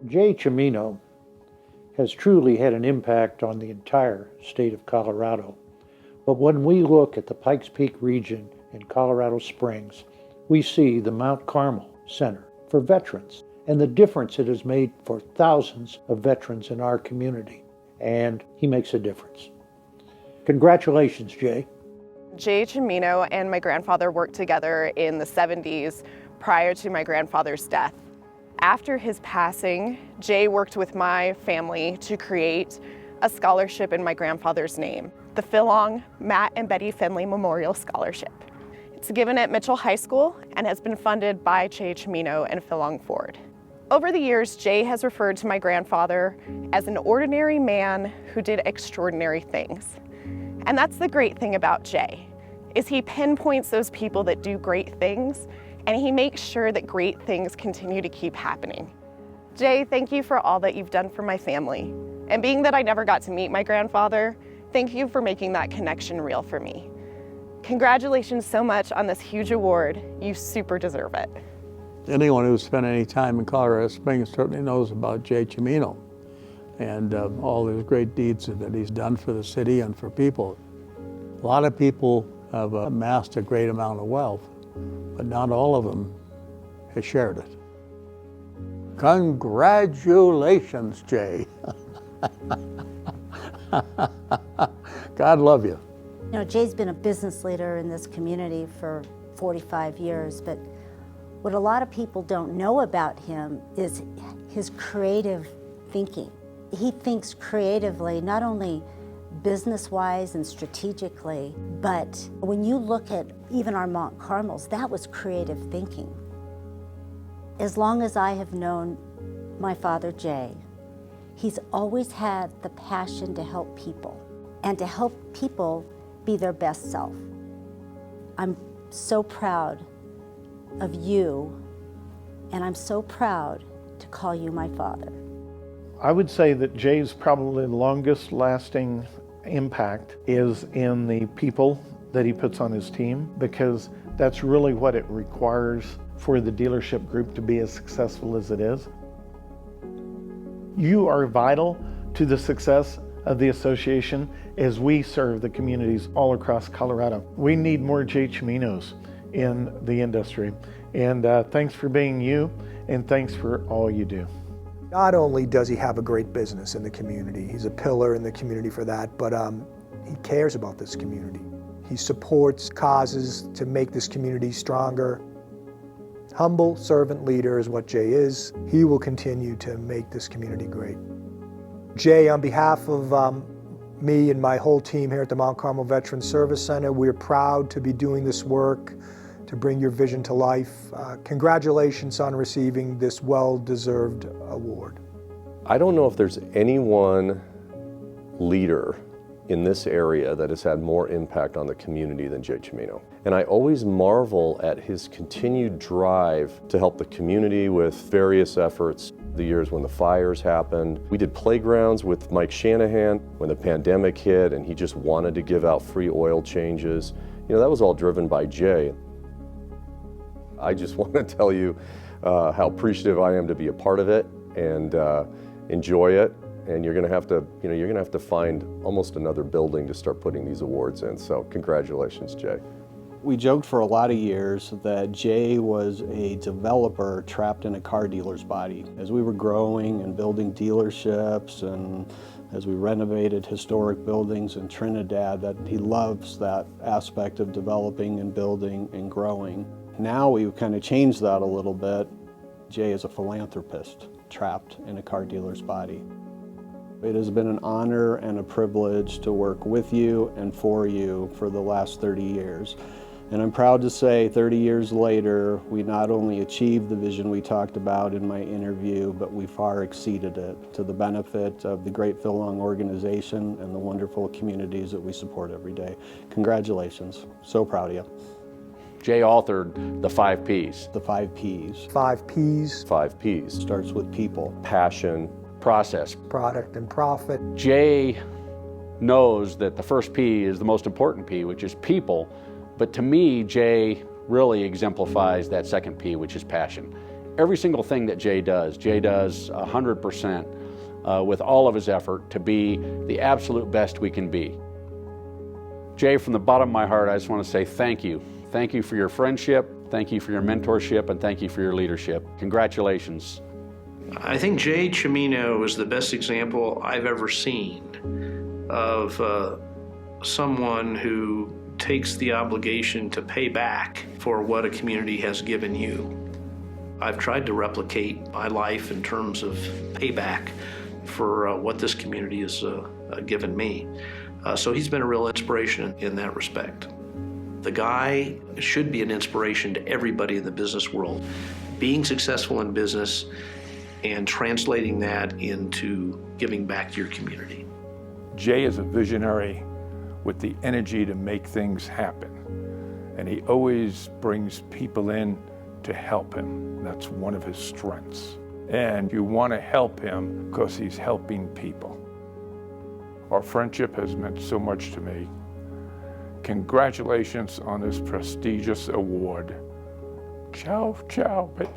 Jay Cimino has truly had an impact on the entire state of Colorado. But when we look at the Pikes Peak region in Colorado Springs, we see the Mount Carmel Center for Veterans and the difference it has made for thousands of veterans in our community. And he makes a difference. Congratulations, Jay. Jay Cimino and my grandfather worked together in the 70s prior to my grandfather's death. After his passing, Jay worked with my family to create a scholarship in my grandfather's name, the Philong Matt and Betty Finley Memorial Scholarship. It's given at Mitchell High School and has been funded by Jay Cimino and Philong Ford. Over the years, Jay has referred to my grandfather as an ordinary man who did extraordinary things. And that's the great thing about Jay, is he pinpoints those people that do great things, and he makes sure that great things continue to keep happening. Jay, thank you for all that you've done for my family. And being that I never got to meet my grandfather, thank you for making that connection real for me. Congratulations so much on this huge award. You super deserve it. Anyone who's spent any time in Colorado Springs certainly knows about Jay Cimino and all his great deeds that he's done for the city and for people. A lot of people have amassed a great amount of wealth, but not all of them have shared it. Congratulations, Jay. God love you. You know, Jay's been a business leader in this community for 45 years, but what a lot of people don't know about him is his creative thinking. He thinks creatively, not only business-wise and strategically, but when you look at even our Mount Carmels, that was creative thinking. As long as I have known my father, Jay, he's always had the passion to help people and to help people be their best self. I'm so proud of you, and I'm so proud to call you my father. I would say that Jay's probably the longest lasting impact is in the people that he puts on his team, because that's really what it requires for the dealership group to be as successful as it is. You are vital to the success of the association as we serve the communities all across Colorado. We need more Jay Ciminos in the industry. And thanks for being you, and thanks for all you do. Not only does he have a great business in the community, he's a pillar in the community for that, but he cares about this community. He supports causes to make this community stronger. Humble servant leader is what Jay is. He will continue to make this community great. Jay, on behalf of me and my whole team here at the Mount Carmel Veterans Service Center, we're proud to be doing this work to bring your vision to life. Congratulations on receiving this well-deserved award. I don't know if there's any one leader in this area that has had more impact on the community than Jay Cimino. And I always marvel at his continued drive to help the community with various efforts. The years when the fires happened, we did playgrounds with Mike Shanahan when the pandemic hit and he just wanted to give out free oil changes. You know, that was all driven by Jay. I just want to tell you how appreciative I am to be a part of it and enjoy it. And you're going to have to, you're going to have to find almost another building to start putting these awards in. So congratulations, Jay. We joked for a lot of years that Jay was a developer trapped in a car dealer's body. As we were growing and building dealerships and as we renovated historic buildings in Trinidad, that he loves that aspect of developing and building and growing. Now we've kind of changed that a little bit. Jay is a philanthropist trapped in a car dealer's body. It has been an honor and a privilege to work with you and for you for the last 30 years. And I'm proud to say 30 years later, we not only achieved the vision we talked about in my interview, but we far exceeded it to the benefit of the great Philong organization and the wonderful communities that we support every day. Congratulations. So proud of you. Jay authored the 5 Ps. The 5 Ps. 5 Ps. 5 Ps. Starts with people. Passion. Process. Product and profit. Jay knows that the first P is the most important P, which is people. But to me, Jay really exemplifies that second P, which is passion. Every single thing that Jay does 100% with all of his effort to be the absolute best we can be. Jay, from the bottom of my heart, I just want to say thank you. Thank you for your friendship, thank you for your mentorship, and thank you for your leadership. Congratulations. I think Jay Cimino is the best example I've ever seen of someone who takes the obligation to pay back for what a community has given you. I've tried to replicate my life in terms of payback for what this community has given me. So he's been a real inspiration in that respect. The guy should be an inspiration to everybody in the business world. Being successful in business and translating that into giving back to your community. Jay is a visionary with the energy to make things happen. And he always brings people in to help him. That's one of his strengths. And you want to help him because he's helping people. Our friendship has meant so much to me. Congratulations on this prestigious award. Ciao, ciao, baby.